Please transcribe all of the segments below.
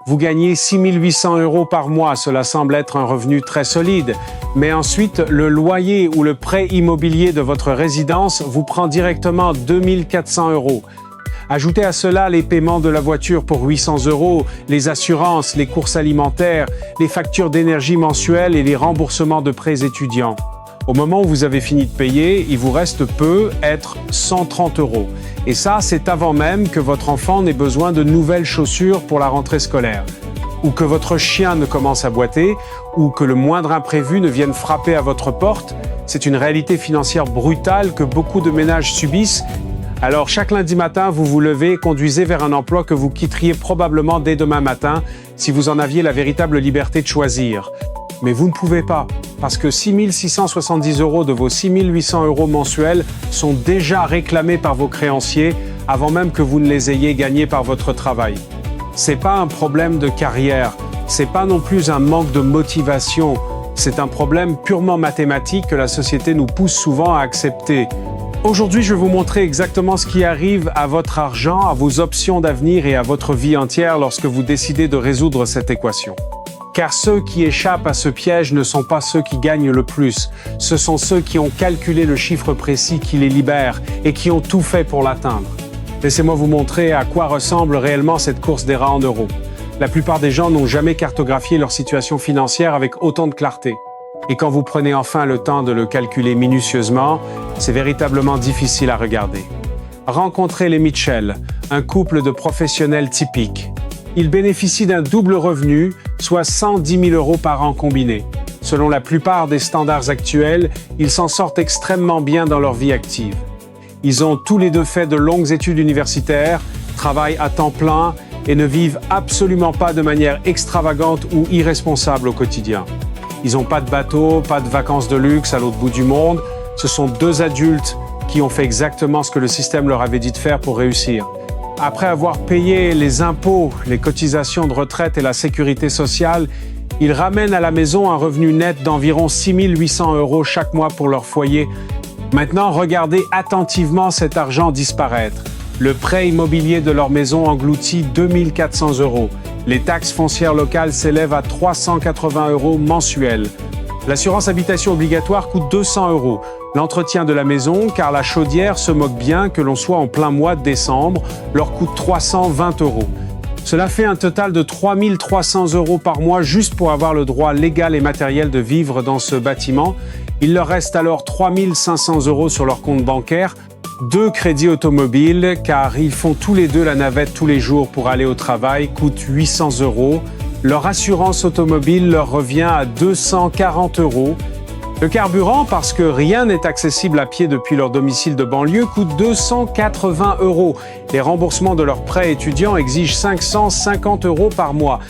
Vous gagnez 6 800 € par mois, cela semble être un revenu très solide. Mais ensuite, le loyer ou le prêt immobilier de votre résidence vous prend directement 2 400 €. Ajoutez à cela les paiements de la voiture pour 800 €, les assurances, les courses alimentaires, les factures d'énergie mensuelles et les remboursements de prêts étudiants. Au moment où vous avez fini de payer, il vous reste peu, être 130 €. Et ça, c'est avant même que votre enfant n'ait besoin de nouvelles chaussures pour la rentrée scolaire, ou que votre chien ne commence à boiter, ou que le moindre imprévu ne vienne frapper à votre porte. C'est une réalité financière brutale que beaucoup de ménages subissent. Alors, chaque lundi matin, vous vous levez et conduisez vers un emploi que vous quitteriez probablement dès demain matin si vous en aviez la véritable liberté de choisir. Mais vous ne pouvez pas, parce que 6 670 € de vos 6 800 € mensuels sont déjà réclamés par vos créanciers avant même que vous ne les ayez gagnés par votre travail. C'est pas un problème de carrière, c'est pas non plus un manque de motivation, c'est un problème purement mathématique que la société nous pousse souvent à accepter. Aujourd'hui, je vais vous montrer exactement ce qui arrive à votre argent, à vos options d'avenir et à votre vie entière lorsque vous décidez de résoudre cette équation. Car ceux qui échappent à ce piège ne sont pas ceux qui gagnent le plus, ce sont ceux qui ont calculé le chiffre précis qui les libère et qui ont tout fait pour l'atteindre. Laissez-moi vous montrer à quoi ressemble réellement cette course des rats en euros. La plupart des gens n'ont jamais cartographié leur situation financière avec autant de clarté. Et quand vous prenez enfin le temps de le calculer minutieusement, c'est véritablement difficile à regarder. Rencontrez les Mitchell, un couple de professionnels typiques. Ils bénéficient d'un double revenu, soit 110 000 € par an combiné. Selon la plupart des standards actuels, ils s'en sortent extrêmement bien dans leur vie active. Ils ont tous les deux fait de longues études universitaires, travaillent à temps plein et ne vivent absolument pas de manière extravagante ou irresponsable au quotidien. Ils n'ont pas de bateau, pas de vacances de luxe à l'autre bout du monde. Ce sont deux adultes qui ont fait exactement ce que le système leur avait dit de faire pour réussir. Après avoir payé les impôts, les cotisations de retraite et la sécurité sociale, ils ramènent à la maison un revenu net d'environ 6 800 € chaque mois pour leur foyer. Maintenant, regardez attentivement cet argent disparaître. Le prêt immobilier de leur maison engloutit 2 400 €. Les taxes foncières locales s'élèvent à 380 € mensuels. L'assurance habitation obligatoire coûte 200 €. L'entretien de la maison, car la chaudière se moque bien que l'on soit en plein mois de décembre, leur coûte 320 €. Cela fait un total de 3 300 € par mois juste pour avoir le droit légal et matériel de vivre dans ce bâtiment. Il leur reste alors 3 500 € sur leur compte bancaire, 2 crédits automobiles, car ils font tous les deux la navette tous les jours pour aller au travail, coûte 800 €. Leur assurance automobile leur revient à 240 €. Le carburant, parce que rien n'est accessible à pied depuis leur domicile de banlieue, coûte 280 €. Les remboursements de leurs prêts étudiants exigent 550 € par mois.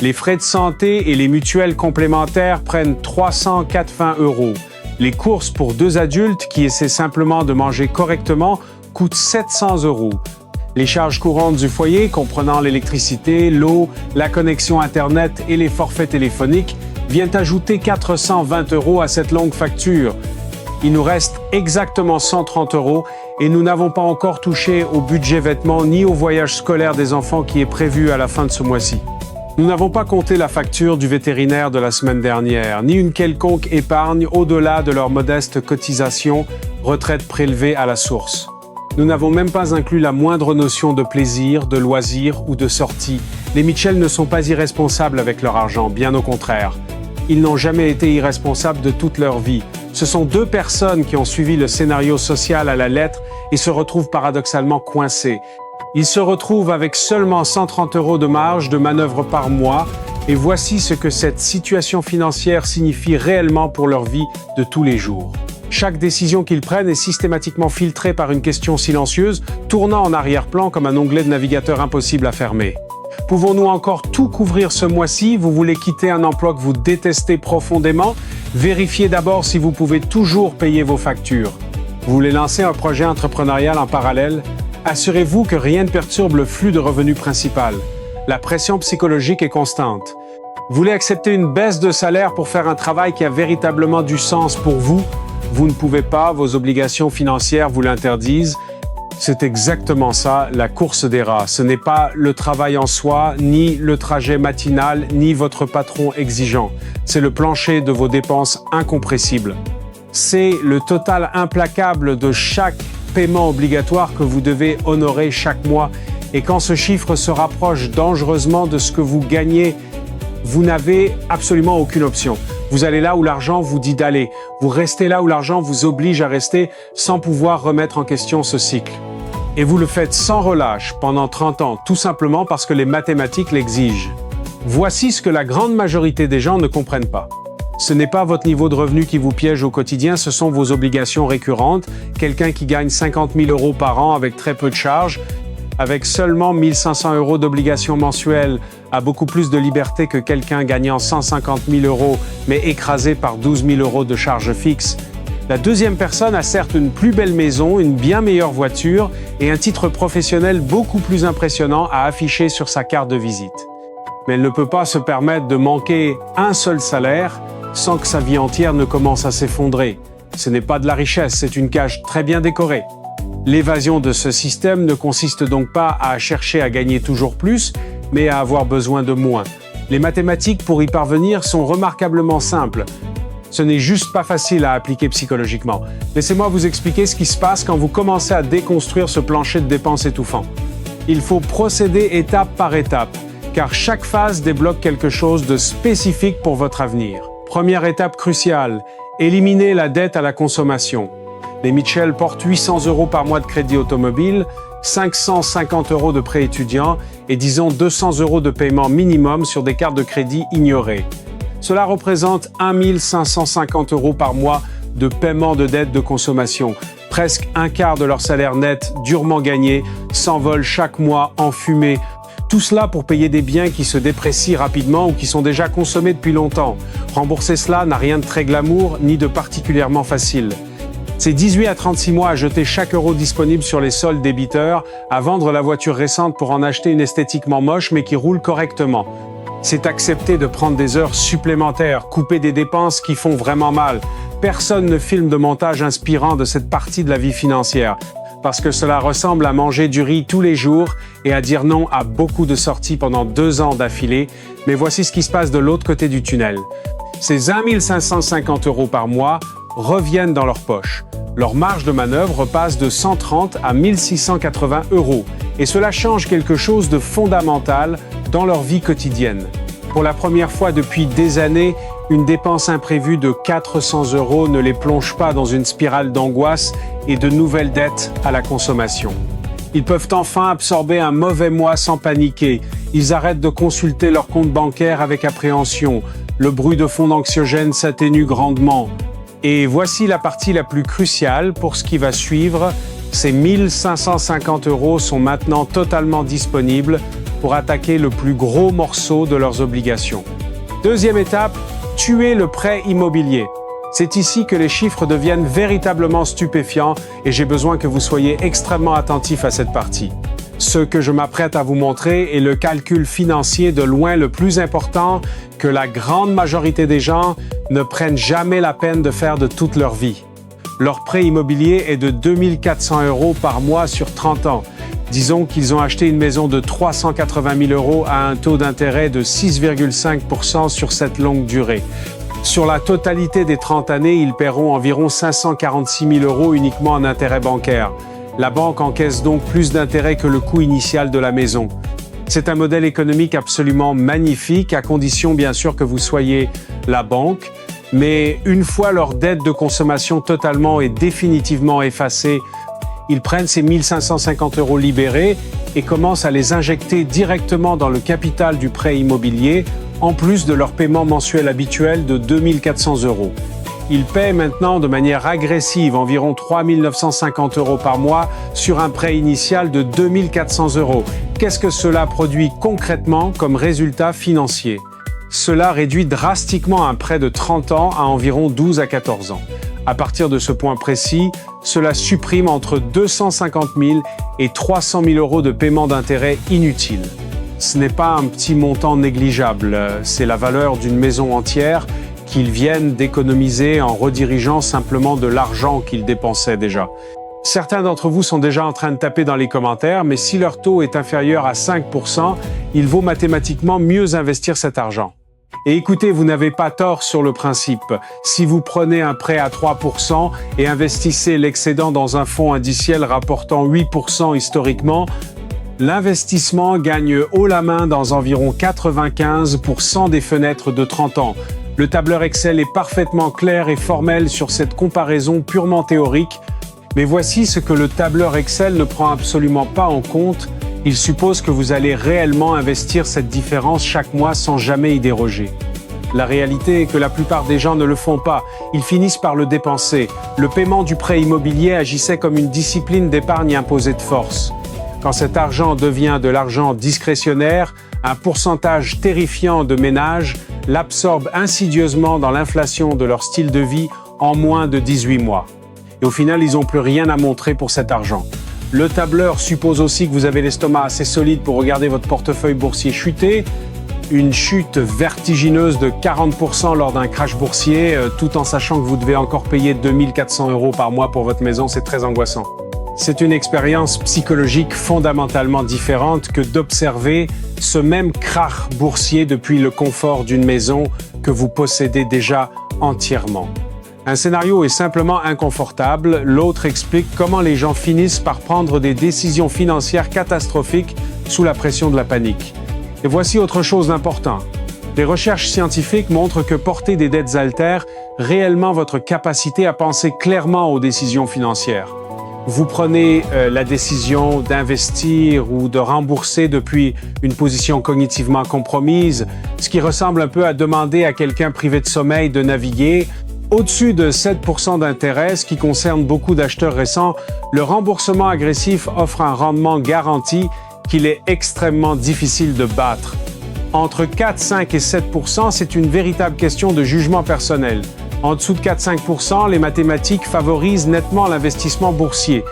Les frais de santé et les mutuelles complémentaires prennent 380 €. Les courses pour deux adultes qui essaient simplement de manger correctement coûtent 700 €. Les charges courantes du foyer, comprenant l'électricité, l'eau, la connexion Internet et les forfaits téléphoniques, viennent ajouter 420 € à cette longue facture. Il nous reste exactement 130 € et nous n'avons pas encore touché au budget vêtements ni au voyage scolaire des enfants qui est prévu à la fin de ce mois-ci. Nous n'avons pas compté la facture du vétérinaire de la semaine dernière, ni une quelconque épargne au-delà de leur modeste cotisation, retraite prélevée à la source. Nous n'avons même pas inclus la moindre notion de plaisir, de loisir ou de sortie. Les Mitchell ne sont pas irresponsables avec leur argent, bien au contraire. Ils n'ont jamais été irresponsables de toute leur vie. Ce sont deux personnes qui ont suivi le scénario social à la lettre et se retrouvent paradoxalement coincés. Ils se retrouvent avec seulement 130 € de marge de manœuvre par mois et voici ce que cette situation financière signifie réellement pour leur vie de tous les jours. Chaque décision qu'ils prennent est systématiquement filtrée par une question silencieuse, tournant en arrière-plan comme un onglet de navigateur impossible à fermer. Pouvons-nous encore tout couvrir ce mois-ci? Vous voulez quitter un emploi que vous détestez profondément? Vérifiez d'abord si vous pouvez toujours payer vos factures. Vous voulez lancer un projet entrepreneurial en parallèle? Assurez-vous que rien ne perturbe le flux de revenus principal. La pression psychologique est constante. Vous voulez accepter une baisse de salaire pour faire un travail qui a véritablement du sens pour vous? Vous ne pouvez pas, vos obligations financières vous l'interdisent. C'est exactement ça, la course des rats. Ce n'est pas le travail en soi, ni le trajet matinal, ni votre patron exigeant. C'est le plancher de vos dépenses incompressibles. C'est le total implacable de chaque paiement obligatoire que vous devez honorer chaque mois. Et quand ce chiffre se rapproche dangereusement de ce que vous gagnez, vous n'avez absolument aucune option. Vous allez là où l'argent vous dit d'aller. Vous restez là où l'argent vous oblige à rester sans pouvoir remettre en question ce cycle. Et vous le faites sans relâche pendant 30 ans, tout simplement parce que les mathématiques l'exigent. Voici ce que la grande majorité des gens ne comprennent pas. Ce n'est pas votre niveau de revenu qui vous piège au quotidien, ce sont vos obligations récurrentes. Quelqu'un qui gagne 50 000 € par an avec très peu de charges, avec seulement 1 500 € d'obligations mensuelles, a beaucoup plus de liberté que quelqu'un gagnant 150 000 € mais écrasé par 12 000 € de charges fixes. La deuxième personne a certes une plus belle maison, une bien meilleure voiture et un titre professionnel beaucoup plus impressionnant à afficher sur sa carte de visite. Mais elle ne peut pas se permettre de manquer un seul salaire sans que sa vie entière ne commence à s'effondrer. Ce n'est pas de la richesse, c'est une cage très bien décorée. L'évasion de ce système ne consiste donc pas à chercher à gagner toujours plus, mais à avoir besoin de moins. Les mathématiques pour y parvenir sont remarquablement simples. Ce n'est juste pas facile à appliquer psychologiquement. Laissez-moi vous expliquer ce qui se passe quand vous commencez à déconstruire ce plancher de dépenses étouffant. Il faut procéder étape par étape, car chaque phase débloque quelque chose de spécifique pour votre avenir. Première étape cruciale, éliminer la dette à la consommation. Les Mitchell portent 800 € par mois de crédit automobile, 550 € de prêt étudiant et disons 200 € de paiement minimum sur des cartes de crédit ignorées. Cela représente 1 550 € par mois de paiement de dette de consommation. Presque un quart de leur salaire net durement gagné s'envole chaque mois en fumée. Tout cela pour payer des biens qui se déprécient rapidement ou qui sont déjà consommés depuis longtemps. Rembourser cela n'a rien de très glamour ni de particulièrement facile. C'est 18 à 36 mois à jeter chaque euro disponible sur les soldes débiteurs, à vendre la voiture récente pour en acheter une esthétiquement moche mais qui roule correctement. C'est accepter de prendre des heures supplémentaires, couper des dépenses qui font vraiment mal. Personne ne filme de montage inspirant de cette partie de la vie financière, parce que cela ressemble à manger du riz tous les jours et à dire non à beaucoup de sorties pendant 2 ans d'affilée. Mais voici ce qui se passe de l'autre côté du tunnel. Ces 1 550 € par mois reviennent dans leur poche. Leur marge de manœuvre passe de 130 à 1 680 €. Et cela change quelque chose de fondamental dans leur vie quotidienne. Pour la première fois depuis des années, une dépense imprévue de 400 € ne les plonge pas dans une spirale d'angoisse et de nouvelles dettes à la consommation. Ils peuvent enfin absorber un mauvais mois sans paniquer. Ils arrêtent de consulter leur compte bancaire avec appréhension. Le bruit de fond anxiogène s'atténue grandement. Et voici la partie la plus cruciale pour ce qui va suivre. Ces 1 550 € sont maintenant totalement disponibles pour attaquer le plus gros morceau de leurs obligations. Deuxième étape, tuer le prêt immobilier. C'est ici que les chiffres deviennent véritablement stupéfiants et j'ai besoin que vous soyez extrêmement attentifs à cette partie. Ce que je m'apprête à vous montrer est le calcul financier de loin le plus important que la grande majorité des gens ne prennent jamais la peine de faire de toute leur vie. Leur prêt immobilier est de 2 400 € par mois sur 30 ans. Disons qu'ils ont acheté une maison de 380 000 € à un taux d'intérêt de 6,5% sur cette longue durée. Sur la totalité des 30 années, ils paieront environ 546 000 € uniquement en intérêts bancaires. La banque encaisse donc plus d'intérêts que le coût initial de la maison. C'est un modèle économique absolument magnifique, à condition bien sûr que vous soyez la banque. Mais une fois leur dette de consommation totalement et définitivement effacée, ils prennent ces 1 550 € libérés et commencent à les injecter directement dans le capital du prêt immobilier, en plus de leur paiement mensuel habituel de 2 400 €. Ils paient maintenant de manière agressive environ 3 950 € par mois sur un prêt initial de 2 400 €. Qu'est-ce que cela produit concrètement comme résultat financier ? Cela réduit drastiquement un prêt de 30 ans à environ 12 à 14 ans. À partir de ce point précis, cela supprime entre 250 000 et 300 000 € de paiement d'intérêt inutiles. Ce n'est pas un petit montant négligeable, c'est la valeur d'une maison entière qu'ils viennent d'économiser en redirigeant simplement de l'argent qu'ils dépensaient déjà. Certains d'entre vous sont déjà en train de taper dans les commentaires, mais si leur taux est inférieur à 5%, il vaut mathématiquement mieux investir cet argent. Et écoutez, vous n'avez pas tort sur le principe. Si vous prenez un prêt à 3% et investissez l'excédent dans un fonds indiciel rapportant 8% historiquement, l'investissement gagne haut la main dans environ 95% des fenêtres de 30 ans. Le tableur Excel est parfaitement clair et formel sur cette comparaison purement théorique, mais voici ce que le tableur Excel ne prend absolument pas en compte. Il suppose que vous allez réellement investir cette différence chaque mois sans jamais y déroger. La réalité est que la plupart des gens ne le font pas. Ils finissent par le dépenser. Le paiement du prêt immobilier agissait comme une discipline d'épargne imposée de force. Quand cet argent devient de l'argent discrétionnaire, un pourcentage terrifiant de ménages l'absorbe insidieusement dans l'inflation de leur style de vie en moins de 18 mois. Et au final, ils n'ont plus rien à montrer pour cet argent. Le tableur suppose aussi que vous avez l'estomac assez solide pour regarder votre portefeuille boursier chuter. Une chute vertigineuse de 40% lors d'un crash boursier, tout en sachant que vous devez encore payer 2400 € par mois pour votre maison, c'est très angoissant. C'est une expérience psychologique fondamentalement différente que d'observer ce même krach boursier depuis le confort d'une maison que vous possédez déjà entièrement. Un scénario est simplement inconfortable, l'autre explique comment les gens finissent par prendre des décisions financières catastrophiques sous la pression de la panique. Et voici autre chose d'important. Les recherches scientifiques montrent que porter des dettes altère réellement votre capacité à penser clairement aux décisions financières. Vous prenez la décision d'investir ou de rembourser depuis une position cognitivement compromise, ce qui ressemble un peu à demander à quelqu'un privé de sommeil de naviguer. Au-dessus de 7% d'intérêt, ce qui concerne beaucoup d'acheteurs récents, le remboursement agressif offre un rendement garanti qu'il est extrêmement difficile de battre. Entre 4, 5 et 7%, c'est une véritable question de jugement personnel. En dessous de 4-5%, les mathématiques favorisent nettement l'investissement boursier.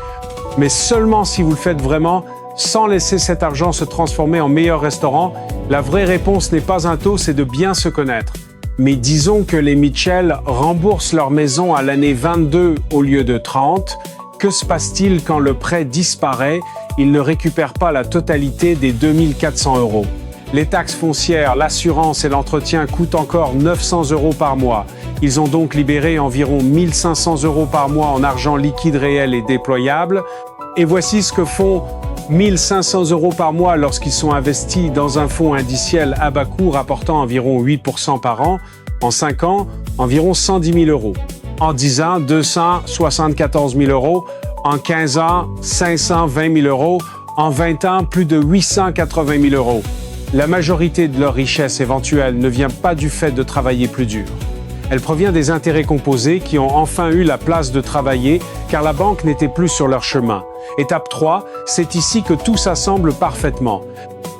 Mais seulement si vous le faites vraiment, sans laisser cet argent se transformer en meilleur restaurant. La vraie réponse n'est pas un taux, c'est de bien se connaître. Mais disons que les Mitchell remboursent leur maison à l'année 22 au lieu de 30. Que se passe-t-il quand le prêt disparaît? Ils ne récupèrent pas la totalité des 2400 €. Les taxes foncières, l'assurance et l'entretien coûtent encore 900 € par mois. Ils ont donc libéré environ 1500 € par mois en argent liquide réel et déployable. Et voici ce que font 1500 € par mois lorsqu'ils sont investis dans un fonds indiciel à bas coût rapportant environ 8% par an. En 5 ans, environ 110 000 €. En 10 ans, 274 000 €. En 15 ans, 520 000 €. En 20 ans, plus de 880 000 €. La majorité de leur richesse éventuelle ne vient pas du fait de travailler plus dur. Elle provient des intérêts composés qui ont enfin eu la place de travailler car la banque n'était plus sur leur chemin. Étape 3, c'est ici que tout s'assemble parfaitement.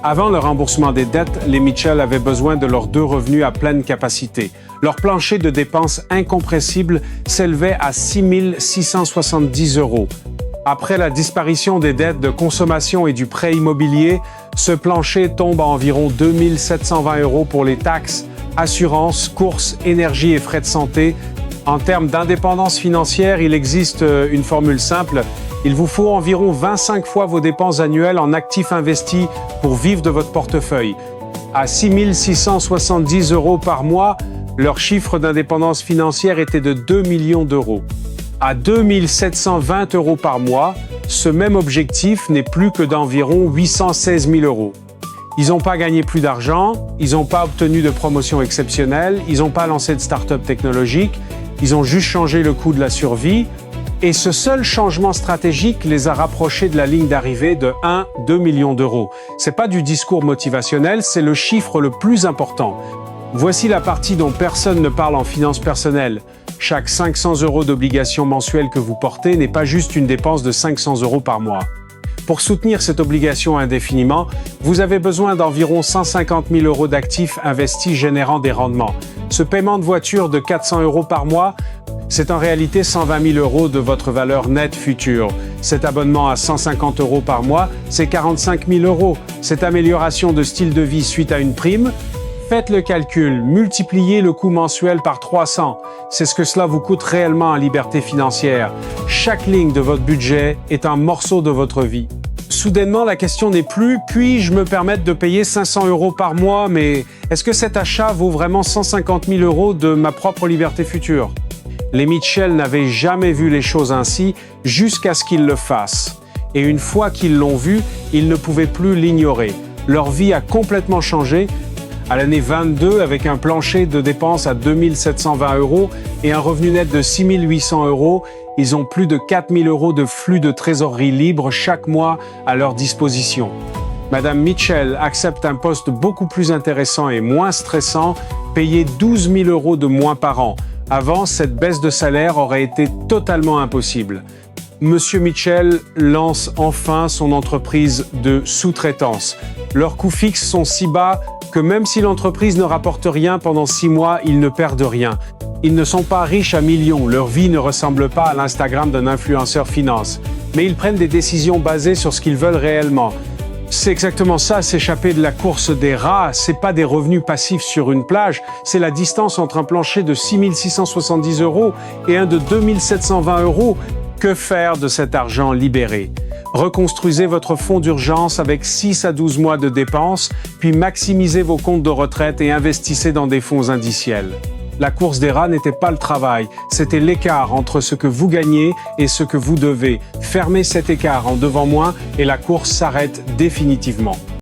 Avant le remboursement des dettes, les Mitchell avaient besoin de leurs 2 revenus à pleine capacité. Leur plancher de dépenses incompressible s'élevait à 6 670 €. Après la disparition des dettes de consommation et du prêt immobilier, ce plancher tombe à environ 2 720 € pour les taxes, assurances, courses, énergie et frais de santé. En termes d'indépendance financière, il existe une formule simple. Il vous faut environ 25 fois vos dépenses annuelles en actifs investis pour vivre de votre portefeuille. À 6 670 € par mois, leur chiffre d'indépendance financière était de 2 millions d'euros. À 2 720 € par mois, ce même objectif n'est plus que d'environ 816 000 €. Ils n'ont pas gagné plus d'argent, ils n'ont pas obtenu de promotion exceptionnelle, ils n'ont pas lancé de start-up technologique, ils ont juste changé le coût de la survie. Et ce seul changement stratégique les a rapprochés de la ligne d'arrivée de 1-2 millions d'euros. C'est pas du discours motivationnel, c'est le chiffre le plus important. Voici la partie dont personne ne parle en finance personnelle. Chaque 500 € d'obligation mensuelle que vous portez n'est pas juste une dépense de 500 € par mois. Pour soutenir cette obligation indéfiniment, vous avez besoin d'environ 150 000 € d'actifs investis générant des rendements. Ce paiement de voiture de 400 € par mois, c'est en réalité 120 000 € de votre valeur nette future. Cet abonnement à 150 € par mois, c'est 45 000 €. Cette amélioration de style de vie suite à une prime, Faites le calcul, multipliez le coût mensuel par 300. C'est ce que cela vous coûte réellement en liberté financière. Chaque ligne de votre budget est un morceau de votre vie. Soudainement, la question n'est plus « puis-je me permettre de payer 500 € par mois, mais est-ce que cet achat vaut vraiment 150 000 € de ma propre liberté future ?» Les Mitchell n'avaient jamais vu les choses ainsi jusqu'à ce qu'ils le fassent. Et une fois qu'ils l'ont vu, ils ne pouvaient plus l'ignorer. Leur vie a complètement changé. À l'année 22, avec un plancher de dépenses à 2 720 € et un revenu net de 6 800 €, ils ont plus de 4 000 € de flux de trésorerie libre chaque mois à leur disposition. Madame Mitchell accepte un poste beaucoup plus intéressant et moins stressant, payé 12 000 € de moins par an. Avant, cette baisse de salaire aurait été totalement impossible. Monsieur Mitchell lance enfin son entreprise de sous-traitance. Leurs coûts fixes sont si bas que même si l'entreprise ne rapporte rien pendant 6 mois, ils ne perdent rien. Ils ne sont pas riches à millions, leur vie ne ressemble pas à l'Instagram d'un influenceur finance. Mais ils prennent des décisions basées sur ce qu'ils veulent réellement. C'est exactement ça, s'échapper de la course des rats, c'est pas des revenus passifs sur une plage, c'est la distance entre un plancher de 6 670 € et un de 2 720 €. Que faire de cet argent libéré? Reconstruisez votre fonds d'urgence avec 6 à 12 mois de dépenses, puis maximisez vos comptes de retraite et investissez dans des fonds indiciels. La course des rats n'était pas le travail, c'était l'écart entre ce que vous gagnez et ce que vous devez. Fermez cet écart en devant moins et la course s'arrête définitivement.